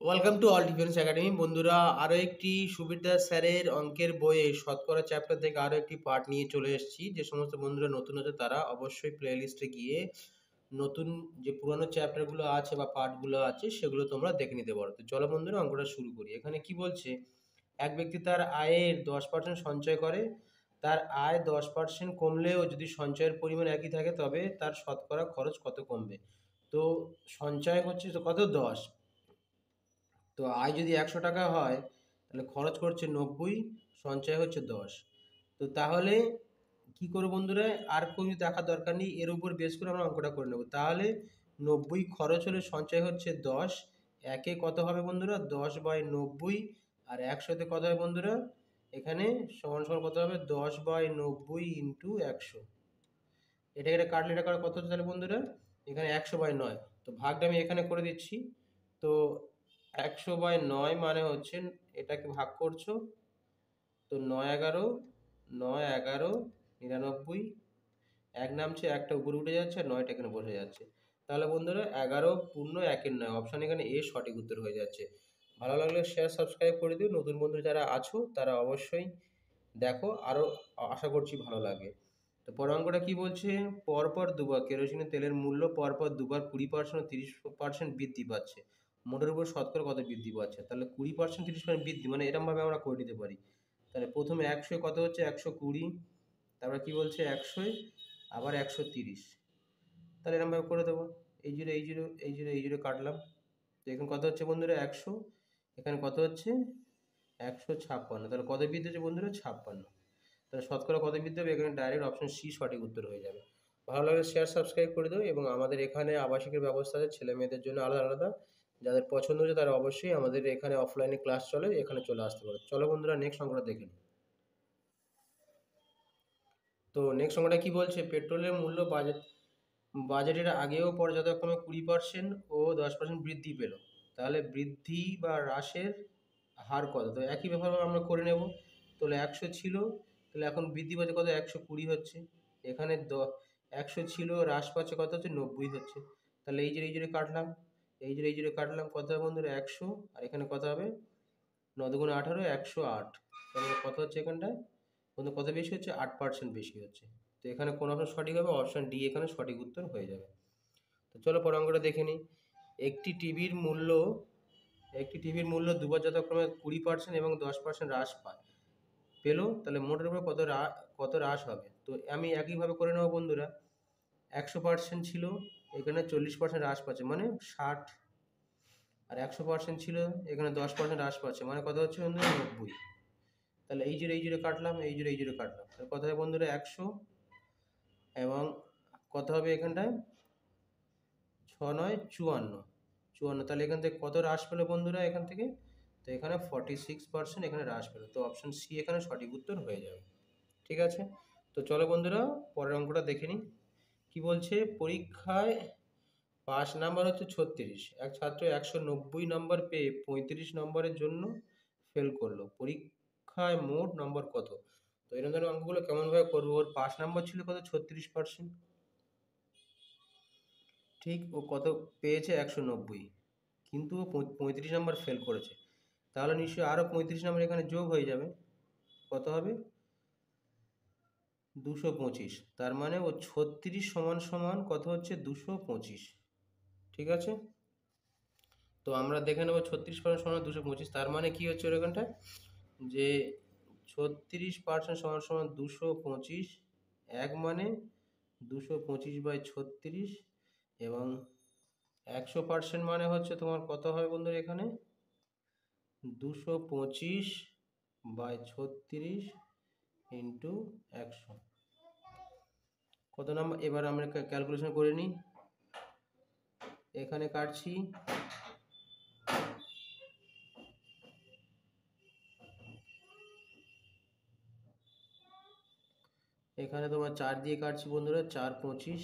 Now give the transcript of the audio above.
Welcome to all defence academy. বন্ধুরা, আরও একটি সুবিধা স্যারের অঙ্কের বইয়ে শতকরা চ্যাপ্টার থেকে আরও একটি পার্ট নিয়ে চলে এসেছি। যে সমস্ত বন্ধুরা নতুন আছে তারা অবশ্যই প্লে লিস্টে গিয়ে নতুন যে পুরানো চ্যাপ্টারগুলো আছে বা পার্টগুলো আছে সেগুলো তোমরা দেখে নিতে পারো। তো চলো বন্ধুরা, অঙ্কটা শুরু করি। এখানে কি বলছে, এক ব্যক্তি তার আয়ের 10% সঞ্চয় করে। তার আয় 10% কমলেও যদি সঞ্চয়ের পরিমাণ একই থাকে তবে তার শতকরা খরচ কত কমবে। তো সঞ্চয় হচ্ছে তো কত, 10। তো আয় যদি 100 টাকা হয় তাহলে খরচ করছে 90, সঞ্চয় হচ্ছে 10। তো তাহলে কি করবো বন্ধুরা, আর কোনো দেখার দরকার নেই, এর উপর বেস করে আমরা অঙ্কটা করে নেব। তাহলে 90 খরচ হলে সঞ্চয় হচ্ছে 10, একে কত হবে বন্ধুরা, 10/90, আর 100তে কত হবে বন্ধুরা, এখানে সমান সমান কত হবে, 10/90 ইন্টু 100। এটা কাটলে এটা কত হচ্ছে তাহলে বন্ধুরা, এখানে 100/9। তো ভাগটা আমি এখানে করে দিচ্ছি। তো 100/9 মানে হচ্ছে, এটাকে ভাগ করছো, তো 9 11 এক নামছে, একটা উপরে উঠে যাচ্ছে আর 9টা এখানে বসে যাচ্ছে। তাহলে বন্ধুরা 11 পূর্ণ 1-9 অপশান এখানে এ সঠিক উত্তর হয়ে যাচ্ছে। ভালো লাগলে শেয়ার সাবস্ক্রাইব করে দিও। নতুন বন্ধু যারা আছো তারা অবশ্যই দেখো, আরও আশা করছি ভালো লাগে। তো পরের অঙ্কটা কি বলছে, পরপর দুবার কেরোসিনের তেলের মূল্য পরপর দুবার 20% ও 30% বৃদ্ধি পাচ্ছে, মোটের উপর শতকরা কত বৃদ্ধি পাচ্ছে। তাহলে 20% 30% বৃদ্ধি মানে এরমভাবে আমরা করে নিতে পারি। তাহলে প্রথমে 100 কত হচ্ছে, 120, তারপর কি বলছে 100, আবার 130। তাহলে এরমভাবে করে দেবো। এই জিরো এই জিরো এই জিরো এই জিরো কাটলাম। তো এখানে কত হচ্ছে বন্ধুরা, 100, এখানে কত হচ্ছে 156। তাহলে কত বৃদ্ধি হচ্ছে বন্ধুরা, 56। তাহলে শতকরা কত বৃদ্ধি হবে, এখানে ডাইরেক্ট অপশন সি সঠিক উত্তর হয়ে যাবে। ভালো লাগলে শেয়ার সাবস্ক্রাইব করে দেবো। এবং আমাদের এখানে আবাসিকের ব্যবস্থা আছে ছেলে মেয়েদের জন্য আলাদা আলাদা। যাদের পছন্দ হচ্ছে তারা অবশ্যই আমাদের এখানে অফলাইনে ক্লাস চলে, এখানে চলে আসতে পারে। চলো বন্ধুরা, নেক্সট অঙ্কটা দেখে নিই। তো নেক্সট অঙ্কটা কি বলছে, পেট্রোলের মূল্য বাজেটের আগেও পর্যায়ক্রমে 20% ও 10% বৃদ্ধি পেল, তাহলে বৃদ্ধি বা হ্রাসের হার কত। তো একই ব্যাপার আমরা করে নেব। তাহলে 100 ছিল, তাহলে এখন বৃদ্ধি পাচ্ছে কত, 120 হচ্ছে। এখানে 100 ছিল, হ্রাস পাচ্ছে কত হচ্ছে, 90 হচ্ছে। তাহলে এই যে কাটলাম, এই যে কাটলাম, কত হবে বন্ধুরা, 100, আর এখানে কত হবে, 9 দুগুণে 18, 108। তাহলে কত হচ্ছে এখানটায় বন্ধু, কত বেশি হচ্ছে, 8% বেশি হচ্ছে। তো এখানে কোন অপশন সঠিক হবে, অপশন ডি এখানে সঠিক উত্তর হয়ে যাবে। তো চলো পরের অঙ্কটা দেখে নিই। একটি টিভির মূল্য একটি টিভির মূল্য দুবার যথাক্রমে 20% এবং 10% হ্রাস পেলো, তাহলে মোটের উপর কত হ্রাস হবে। তো আমি একইভাবে করে নেবো বন্ধুরা। 100% ছিল, এখানে 40% হ্রাস পাচ্ছে মানে 60, আর 100% ছিল, এখানে 10% হ্রাস পাচ্ছে মানে কত হচ্ছে বন্ধুরা, 90। তাহলে এই জিরো কাটলাম, এই জিরো কাটলাম, তাহলে কত হবে বন্ধুরা, 100, এবং কত হবে এখানটায়, 6 9 54, তাহলে এখান থেকে কত হ্রাস পেলো বন্ধুরা এখান থেকে, তো এখানে 46% এখানে হ্রাস পেলো। তো অপশন সি এখানে সঠিক উত্তর হয়ে যাবে। ঠিক আছে। তো চলো বন্ধুরা, পরের অঙ্কটা দেখে নিই। কি বলছে, পরীক্ষায় পাস নাম্বার হচ্ছে 36, এক ছাত্র 190 নম্বর পেয়ে 35 নম্বরের জন্য ফেল করলো, পরীক্ষায় মোট নম্বর কত। তো এরকম ধরনের অঙ্কগুলো কেমনভাবে করবো, ওর পাস নাম্বার ছিল কত, 36%, ঠিক, ও কত পেয়েছে, 190, কিন্তু ও 35 নম্বর ফেল করেছে। তাহলে নিশ্চয়ই আরও 35 নম্বর এখানে যোগ হয়ে যাবে, কত হবে, 225। তার মানে ও 36 সমান সমান কত হচ্ছে, 225। ঠিক আছে। তো আমরা দেখে নেবো 36% সমান 225, তার মানে কি হচ্ছে ওর এখানটায়, যে 36% সমান সমান 225, এক মানে 225/36, এবং 100% মানে হচ্ছে তোমার কত হবে বন্ধুরা এখানে, 225/36 ইন্টু 100। কত নাম্বার, এবার আমরা ক্যালকুলেশন করে নিই। এখানে কাটছি, এখানে তোমার 4 দিয়ে কাটছি বন্ধুরা, 4 25,